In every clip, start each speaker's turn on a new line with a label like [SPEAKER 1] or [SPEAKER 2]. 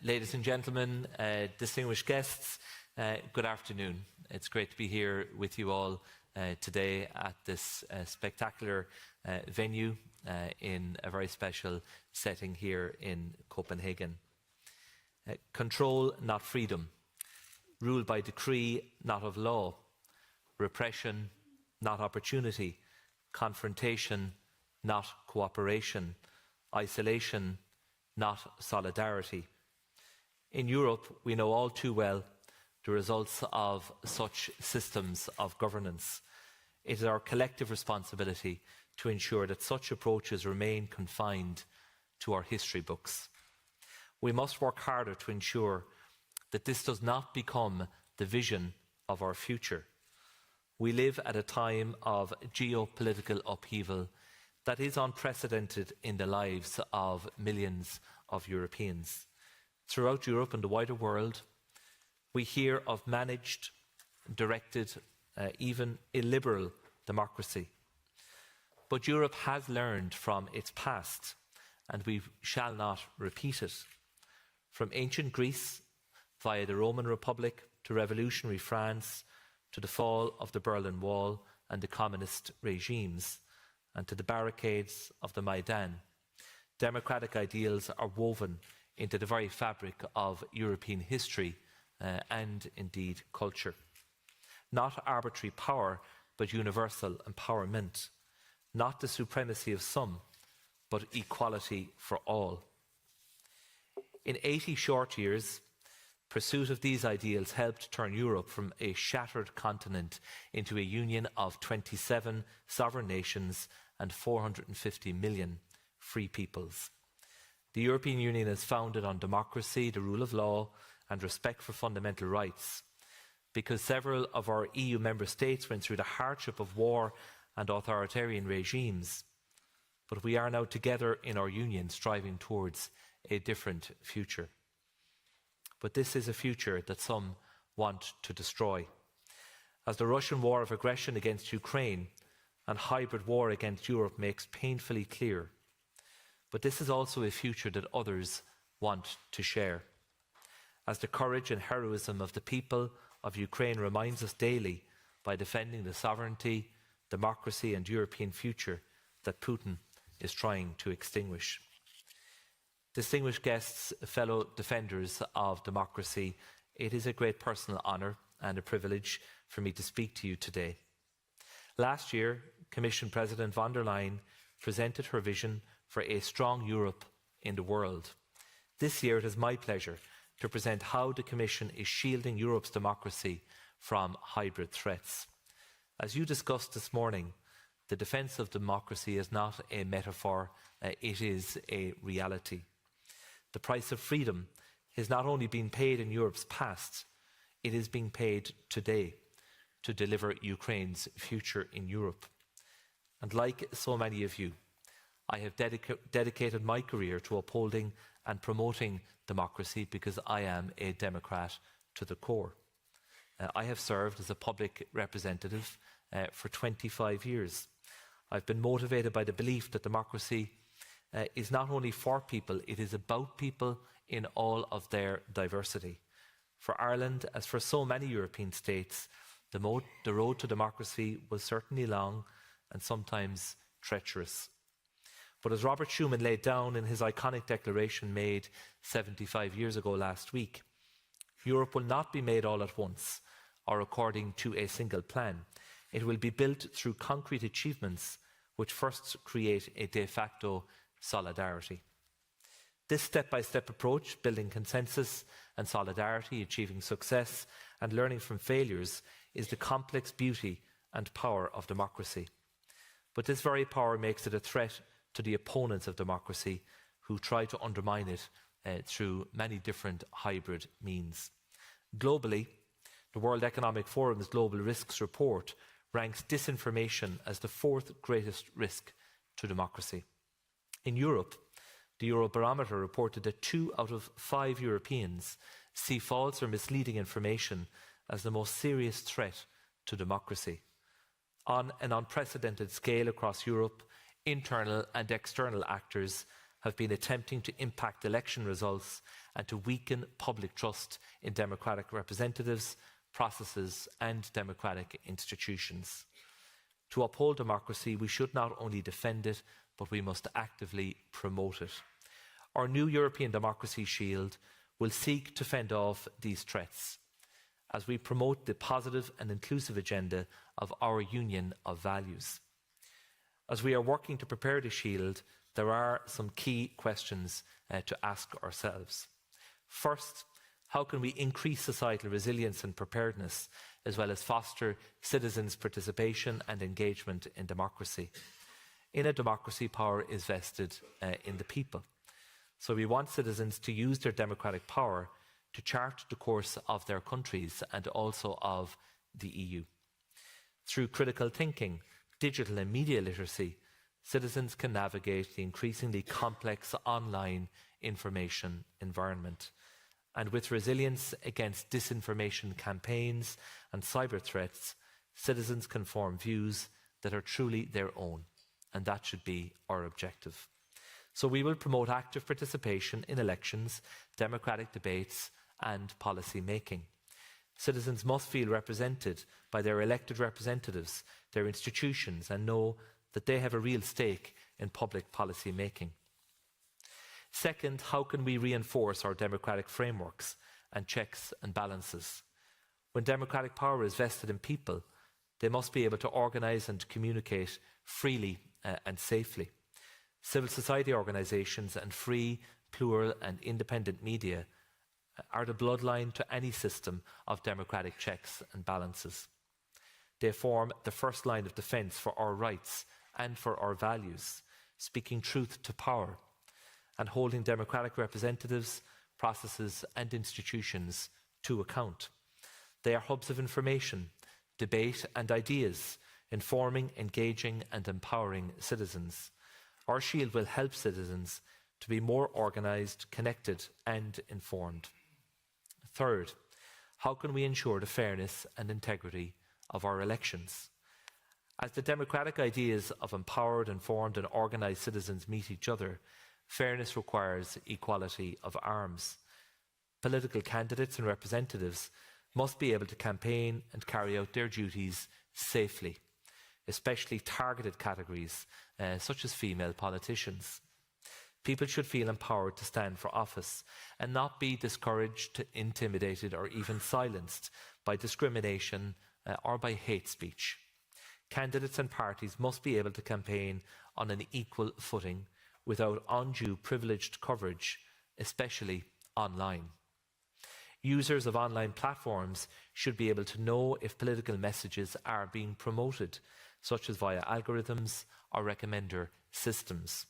[SPEAKER 1] Ladies and gentlemen, distinguished guests, good afternoon. It's great to be here with you all today at this spectacular venue in a very special setting here in Copenhagen. Control, not freedom. Rule by decree, not of law. Repression, not opportunity. Confrontation, not cooperation. Isolation, not solidarity. In Europe, we know all too well the results of such systems of governance. It is our collective responsibility to ensure that such approaches remain confined to our history books. We must work harder to ensure that this does not become the vision of our future. We live at a time of geopolitical upheaval that is unprecedented in the lives of millions of Europeans. Throughout Europe and the wider world, we hear of managed, directed, even illiberal democracy. But Europe has learned from its past, and we shall not repeat it. From ancient Greece, via the Roman Republic, to revolutionary France, to the fall of the Berlin Wall and the communist regimes, and to the barricades of the Maidan, democratic ideals are woven into the very fabric of European history and indeed culture. Not arbitrary power, but universal empowerment. Not the supremacy of some, but equality for all. In 80 short years, pursuit of these ideals helped turn Europe from a shattered continent into a union of 27 sovereign nations and 450 million free peoples. The European Union is founded on democracy, the rule of law, and respect for fundamental rights. Because several of our EU member states went through the hardship of war and authoritarian regimes, but we are now together in our union, striving towards a different future. But this is a future that some want to destroy. As the Russian war of aggression against Ukraine and hybrid war against Europe makes painfully clear, but this is also a future that others want to share. As the courage and heroism of the people of Ukraine reminds us daily by defending the sovereignty, democracy and European future that Putin is trying to extinguish. Distinguished guests, fellow defenders of democracy, it is a great personal honour and a privilege for me to speak to you today. Last year, Commission President von der Leyen presented her vision for a strong Europe in the world. This year it is my pleasure to present how the Commission is shielding Europe's democracy from hybrid threats. As you discussed this morning, the defence of democracy is not a metaphor, it is a reality. The price of freedom is not only being paid in Europe's past, it is being paid today to deliver Ukraine's future in Europe. And like so many of you, I have dedicated my career to upholding and promoting democracy because I am a Democrat to the core. I have served as a public representative for 25 years. I've been motivated by the belief that democracy is not only for people, it is about people in all of their diversity. For Ireland, as for so many European states, the road to democracy was certainly long and sometimes treacherous. But as Robert Schuman laid down in his iconic declaration made 75 years ago last week, Europe will not be made all at once or according to a single plan. It will be built through concrete achievements which first create a de facto solidarity. This step-by-step approach, building consensus and solidarity, achieving success and learning from failures, is the complex beauty and power of democracy. But this very power makes it a threat to the opponents of democracy who try to undermine it through many different hybrid means. Globally, the World Economic Forum's Global Risks Report ranks disinformation as the fourth greatest risk to democracy. In Europe, the Eurobarometer reported that 2 out of 5 Europeans see false or misleading information as the most serious threat to democracy. On an unprecedented scale across Europe, internal and external actors have been attempting to impact election results and to weaken public trust in democratic representatives, processes and democratic institutions. To uphold democracy, we should not only defend it, but we must actively promote it. Our new European Democracy Shield will seek to fend off these threats as we promote the positive and inclusive agenda of our union of values. As we are working to prepare the Shield, there are some key questions to ask ourselves. First, how can we increase societal resilience and preparedness, as well as foster citizens' participation and engagement in democracy? In a democracy, power is vested in the people. So we want citizens to use their democratic power to chart the course of their countries and also of the EU. Through critical thinking, digital and media literacy, citizens can navigate the increasingly complex online information environment. And with resilience against disinformation campaigns and cyber threats, citizens can form views that are truly their own. And that should be our objective. So we will promote active participation in elections, democratic debates and policy making. Citizens must feel represented by their elected representatives, their institutions, and know that they have a real stake in public policy making. Second, how can we reinforce our democratic frameworks and checks and balances? When democratic power is vested in people, they must be able to organise and communicate freely and safely. Civil society organisations and free, plural and independent media are the bloodline to any system of democratic checks and balances. They form the first line of defence for our rights and for our values, speaking truth to power and holding democratic representatives, processes and institutions to account. They are hubs of information, debate and ideas, informing, engaging and empowering citizens. Our Shield will help citizens to be more organised, connected and informed. Third, how can we ensure the fairness and integrity of our elections? As the democratic ideas of empowered, informed and organised citizens meet each other, fairness requires equality of arms. Political candidates and representatives must be able to campaign and carry out their duties safely, especially targeted categories such as female politicians. People should feel empowered to stand for office and not be discouraged, intimidated or even silenced by discrimination or by hate speech. Candidates and parties must be able to campaign on an equal footing without undue privileged coverage, especially online. Users of online platforms should be able to know if political messages are being promoted, such as via algorithms or recommender systems.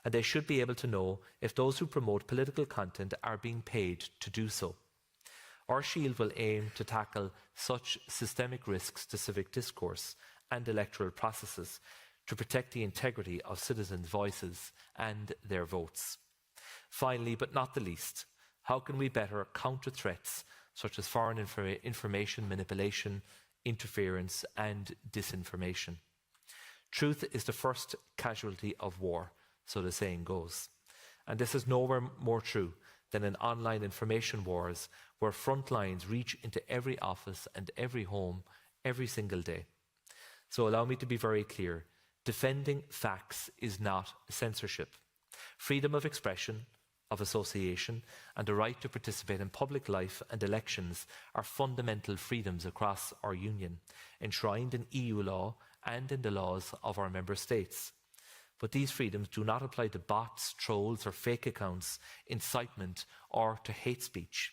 [SPEAKER 1] And they should be able to know if those who promote political content are being paid to do so. Our Shield will aim to tackle such systemic risks to civic discourse and electoral processes to protect the integrity of citizens' voices and their votes. Finally, but not the least, how can we better counter threats such as foreign information manipulation, interference and disinformation? Truth is the first casualty of war, so the saying goes. And this is nowhere more true than in online information wars, where front lines reach into every office and every home every single day. So allow me to be very clear. Defending facts is not censorship. Freedom of expression, of association, and the right to participate in public life and elections are fundamental freedoms across our union, enshrined in EU law and in the laws of our member states. But these freedoms do not apply to bots, trolls or fake accounts, incitement or to hate speech.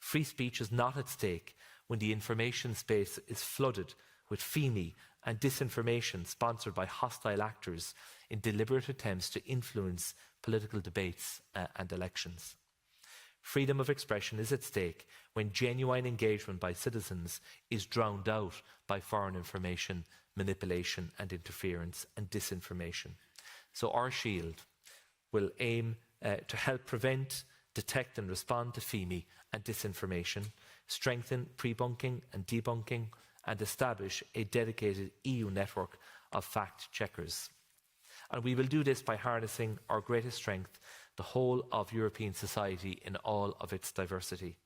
[SPEAKER 1] Free speech is not at stake when the information space is flooded with FEMI and disinformation sponsored by hostile actors in deliberate attempts to influence political debates and elections. Freedom of expression is at stake when genuine engagement by citizens is drowned out by foreign information, manipulation and interference and disinformation. So our Shield will aim to help prevent, detect and respond to FEMI and disinformation, strengthen pre-bunking and debunking, and establish a dedicated EU network of fact-checkers. And we will do this by harnessing our greatest strength, the whole of European society in all of its diversity.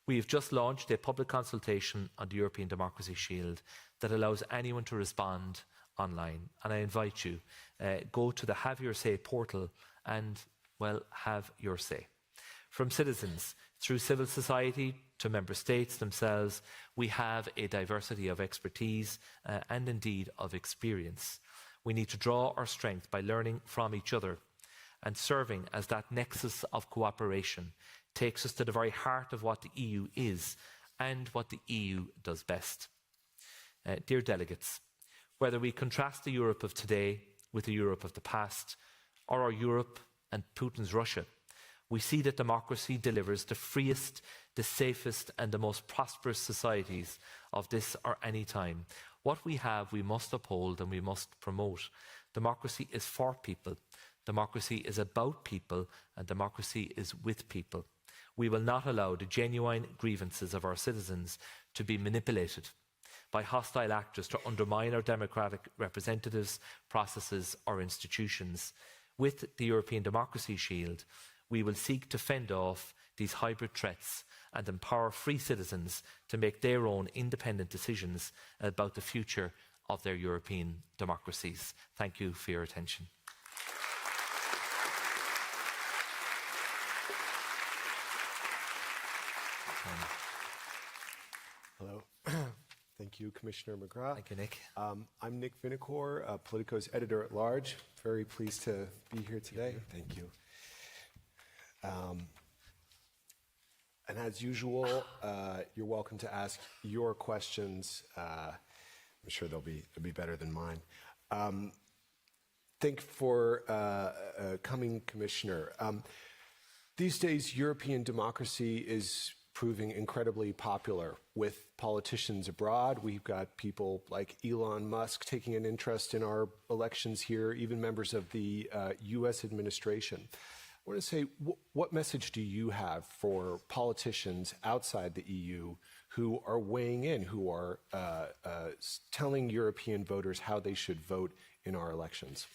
[SPEAKER 1] We have just launched a public consultation on the European Democracy Shield that allows anyone to respond online. And I invite you, go to the Have Your Say portal and, well, have your say. From citizens, through civil society to member states themselves, we have a diversity of expertise and indeed of experience. We need to draw our strength by learning from each other and serving as that nexus of cooperation takes us to the very heart of what the EU is and what the EU does best. Dear delegates, whether we contrast the Europe of today with the Europe of the past, or our Europe and Putin's Russia, we see that democracy delivers the freest, the safest and the most prosperous societies of this or any time. What we have, we must uphold and we must promote. Democracy is for people. Democracy is about people, and democracy is with people. We will not allow the genuine grievances of our citizens to be manipulated by hostile actors to undermine our democratic representatives, processes or institutions. With the European Democracy Shield, we will seek to fend off these hybrid threats and empower free citizens to make their own independent decisions about the future of their European democracies. Thank you for your attention.
[SPEAKER 2] Hello. Thank you, Commissioner McGrath.
[SPEAKER 1] Thank you, Nick.
[SPEAKER 2] I'm Nick Vinocur, Politico's editor-at-large. Very pleased to be here today. Thank you. And as usual, you're welcome to ask your questions. I'm sure they'll be better than mine. Thank you for coming, Commissioner. These days, European democracy is proving incredibly popular with politicians abroad. We've got people like Elon Musk taking an interest in our elections here, even members of the US administration. I want to say, what message do you have for politicians outside the EU who are weighing in, who are telling European voters how they should vote in our elections?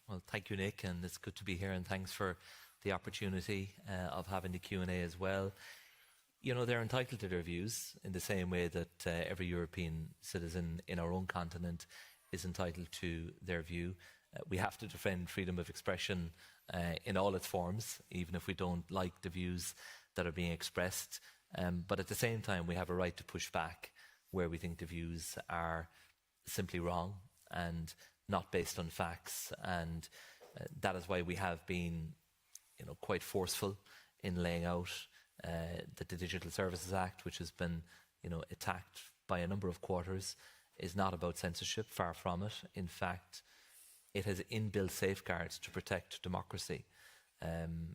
[SPEAKER 1] Well, thank you, Nick, and it's good to be here, and thanks for the opportunity of having the Q&A as well. You know, they're entitled to their views in the same way that every European citizen in our own continent is entitled to their view. We have to defend freedom of expression in all its forms, even if we don't like the views that are being expressed. But at the same time, we have a right to push back where we think the views are simply wrong and not based on facts. And that is why we have been, quite forceful in laying out that the Digital Services Act, which has been, attacked by a number of quarters, is not about censorship, far from it. In fact, it has inbuilt safeguards to protect democracy.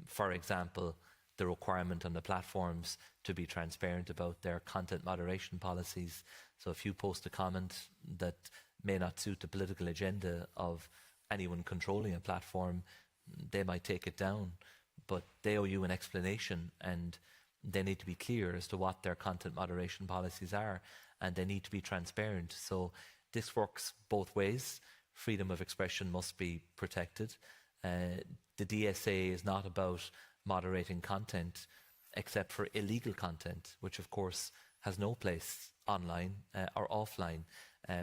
[SPEAKER 1] For example, the requirement on the platforms to be transparent about their content moderation policies. So if you post a comment that may not suit the political agenda of anyone controlling a platform, they might take it down, but they owe you an explanation, and they need to be clear as to what their content moderation policies are, and they need to be transparent. So this works both ways. Freedom of expression must be protected. The DSA is not about moderating content except for illegal content, which of course has no place online or offline.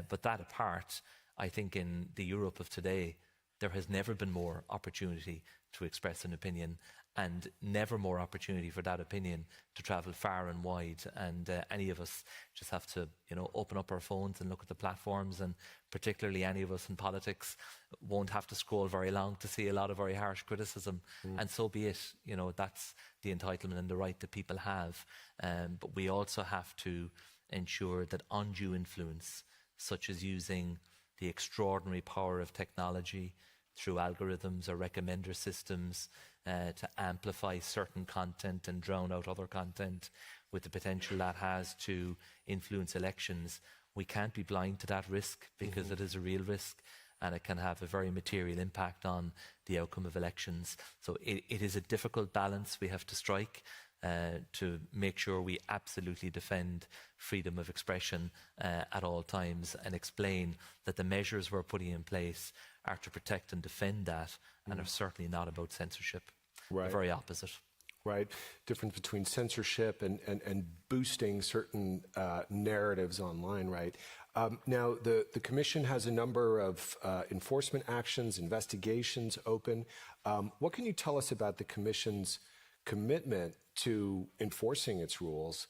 [SPEAKER 1] But that apart, I think in the Europe of today, there has never been more opportunity to express an opinion, and never more opportunity for that opinion to travel far and wide. And any of us just have to, open up our phones and look at the platforms, and particularly any of us in politics won't have to scroll very long to see a lot of very harsh criticism. And so be it. That's the entitlement and the right that people have. But we also have to ensure that undue influence, such as using the extraordinary power of technology through algorithms or recommender systems to amplify certain content and drown out other content, with the potential that has to influence elections. We can't be blind to that risk, because it is a real risk, and it can have a very material impact on the outcome of elections. So it is a difficult balance we have to strike to make sure we absolutely defend freedom of expression at all times, and explain that the measures we're putting in place are to protect and defend that, and are certainly not about censorship.
[SPEAKER 2] Right.
[SPEAKER 1] The very opposite.
[SPEAKER 2] Right. Difference between censorship and boosting certain narratives online, right? Now, the Commission has a number of enforcement actions, investigations open. What can you tell us about the Commission's commitment to enforcing its rules,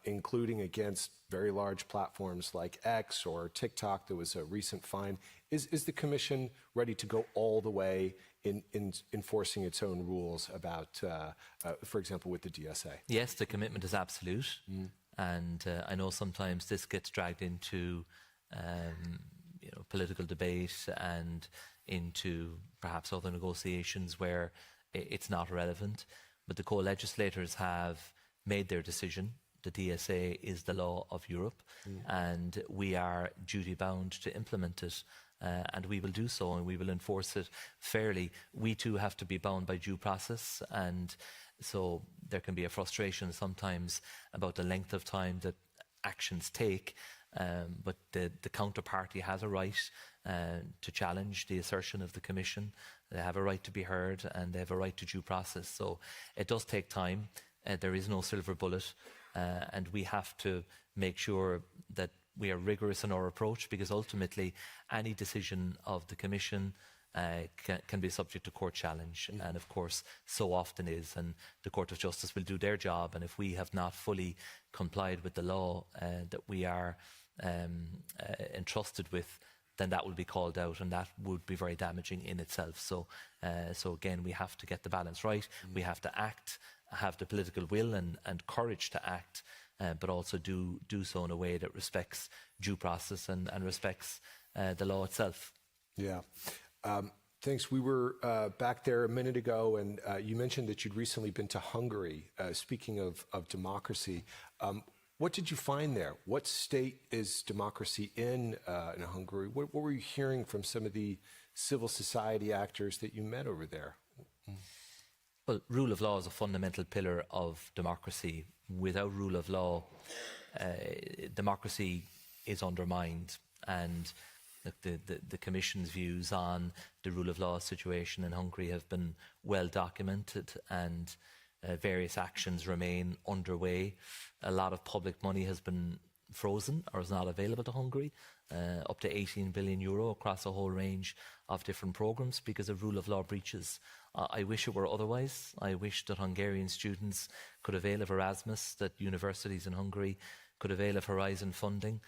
[SPEAKER 2] including against very large platforms like X or TikTok? There was a recent fine. Is the Commission ready to go all the way in enforcing its own rules about, for example, with the DSA?
[SPEAKER 1] Yes, the commitment is absolute. And I know sometimes this gets dragged into political debate and into perhaps other negotiations where it's not relevant. But the co-legislators have made their decision. The DSA is the law of Europe, and we are duty-bound to implement it. And we will do so, and we will enforce it fairly. We too have to be bound by due process, and so there can be a frustration sometimes about the length of time that actions take, but the counterparty has a right to challenge the assertion of the Commission. They have a right to be heard, and they have a right to due process. So it does take time. There is no silver bullet, and we have to make sure that we are rigorous in our approach, because ultimately any decision of the Commission can be subject to court challenge, and of course so often is, and the Court of Justice will do their job, and if we have not fully complied with the law that we are entrusted with, then that will be called out, and that would be very damaging in itself. So again, we have to get the balance right. We have to act, have the political will and courage to act, but also do so in a way that respects due process and respects the law itself.
[SPEAKER 2] Yeah. Thanks. We were back there a minute ago, and you mentioned that you'd recently been to Hungary. Speaking of democracy, what did you find there? What state is democracy in Hungary? What were you hearing from some of the civil society actors that you met over there?
[SPEAKER 1] Well, rule of law is a fundamental pillar of democracy. Without rule of law, democracy is undermined, and the Commission's views on the rule of law situation in Hungary have been well documented, and various actions remain underway. A lot of public money has been frozen or is not available to Hungary, up to €18 billion across a whole range of different programmes because of rule of law breaches. I wish it were otherwise. I wish that Hungarian students could avail of Erasmus, that universities in Hungary could avail of Horizon funding.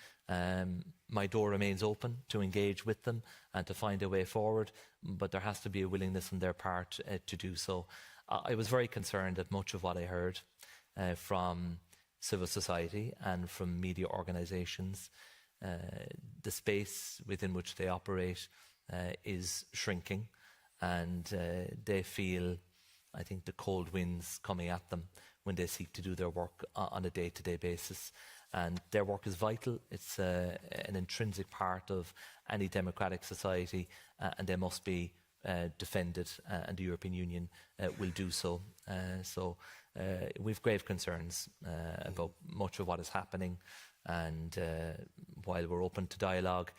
[SPEAKER 1] My door remains open to engage with them and to find a way forward, but there has to be a willingness on their part to do so. I was very concerned at much of what I heard from civil society and from media organisations. The space within which they operate is shrinking, and they feel, I think, the cold winds coming at them when they seek to do their work on a day-to-day basis. And their work is vital. It's an intrinsic part of any democratic society, and they must be defended, and the European Union will do so. We've grave concerns about much of what is happening, and while we're open to dialogue,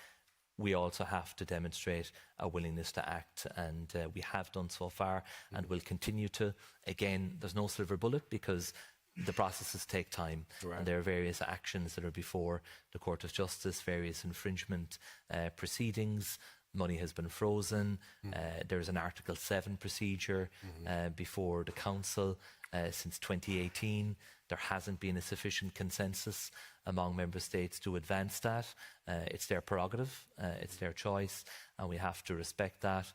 [SPEAKER 1] we also have to demonstrate a willingness to act, and we have done so far and will continue to. Again, there's no silver bullet because the processes take time, right, and there are various actions that are before the Court of Justice, various infringement proceedings. Money has been frozen. There's an Article 7 procedure before the Council since 2018. There hasn't been a sufficient consensus among member states to advance that. It's their prerogative, it's their choice, and we have to respect that.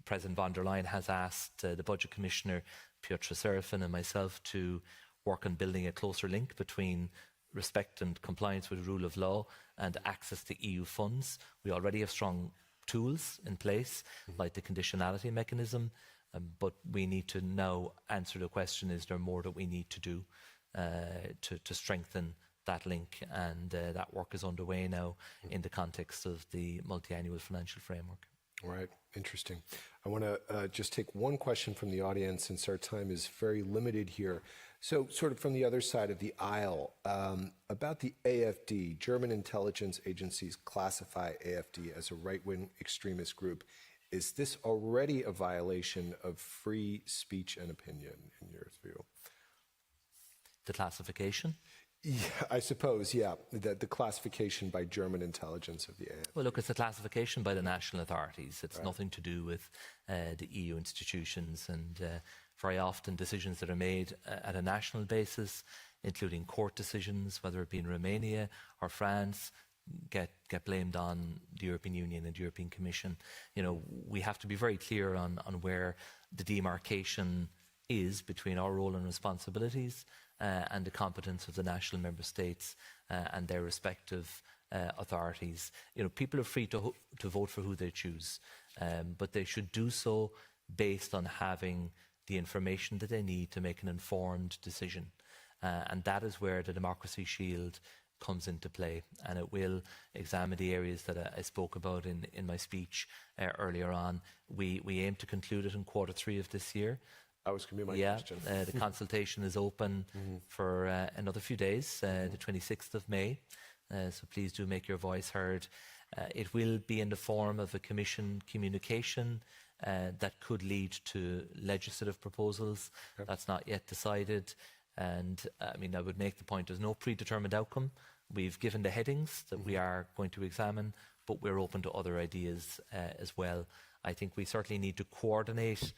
[SPEAKER 1] President von der Leyen has asked the Budget Commissioner, Piotr Serafin, and myself to work on building a closer link between respect and compliance with the rule of law and access to EU funds. We already have strong tools in place, like the conditionality mechanism, but we need to now answer the question, is there more that we need to do to strengthen that link? And that work is underway now in the context of the multi-annual financial framework.
[SPEAKER 2] All right, interesting. I want to just take one question from the audience since our time is very limited here. So sort of from the other side of the aisle, about the AfD, German intelligence agencies classify AfD as a right-wing extremist group. Is this already a violation of free speech and opinion, in your view?
[SPEAKER 1] The classification?
[SPEAKER 2] Yeah, I suppose, yeah, the classification by German intelligence of the AfD.
[SPEAKER 1] Well, look, it's a classification by the national authorities. It's nothing to do with the EU institutions, and very often decisions that are made at a national basis, including court decisions, whether it be in Romania or France, get blamed on the European Union and the European Commission. You know, we have to be very clear on where the demarcation is between our role and responsibilities and the competence of the national member states and their respective authorities. You know, people are free to vote for who they choose, but they should do so based on having the information that they need to make an informed decision. And that is where the Democracy Shield comes into play, and it will examine the areas that I spoke about in my speech earlier on. We aim to conclude it in Q3 of this year.
[SPEAKER 2] That was going to be my question.
[SPEAKER 1] The consultation is open for another few days, the 26th of May, so please do make your voice heard. It will be in the form of a Commission communication that could lead to legislative proposals. Okay. That's not yet decided. And I mean, I would make the point, there's no predetermined outcome. We've given the headings that we are going to examine, but we're open to other ideas as well. I think we certainly need to coordinate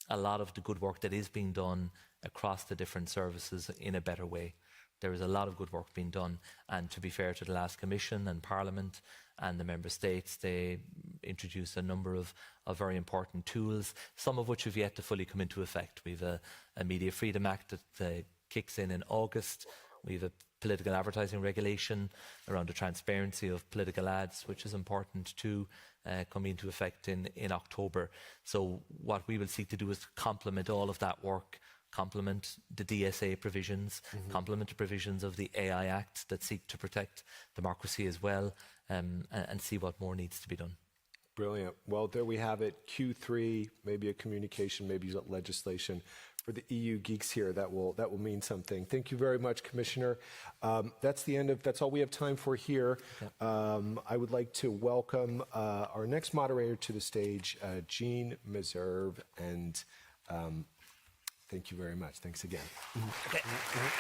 [SPEAKER 1] a lot of the good work that is being done across the different services in a better way. There is a lot of good work being done, and to be fair to the last Commission and Parliament and the Member States, they introduced a number of very important tools, some of which have yet to fully come into effect. We have a Media Freedom Act that kicks in August. We have a political advertising regulation around the transparency of political ads, which is important too, coming into effect in October. So what we will seek to do is complement all of that work, complement the DSA provisions, complement the provisions of the AI Act that seek to protect democracy as well, and see what more needs to be done.
[SPEAKER 2] Brilliant. Well, there we have it. Q3, maybe a communication, maybe legislation. For the EU geeks here, that will mean something. Thank you very much, Commissioner. That's all we have time for here. Okay. I would like to welcome our next moderator to the stage, Jean Meserve, and thank you very much. Thanks again.
[SPEAKER 1] Okay.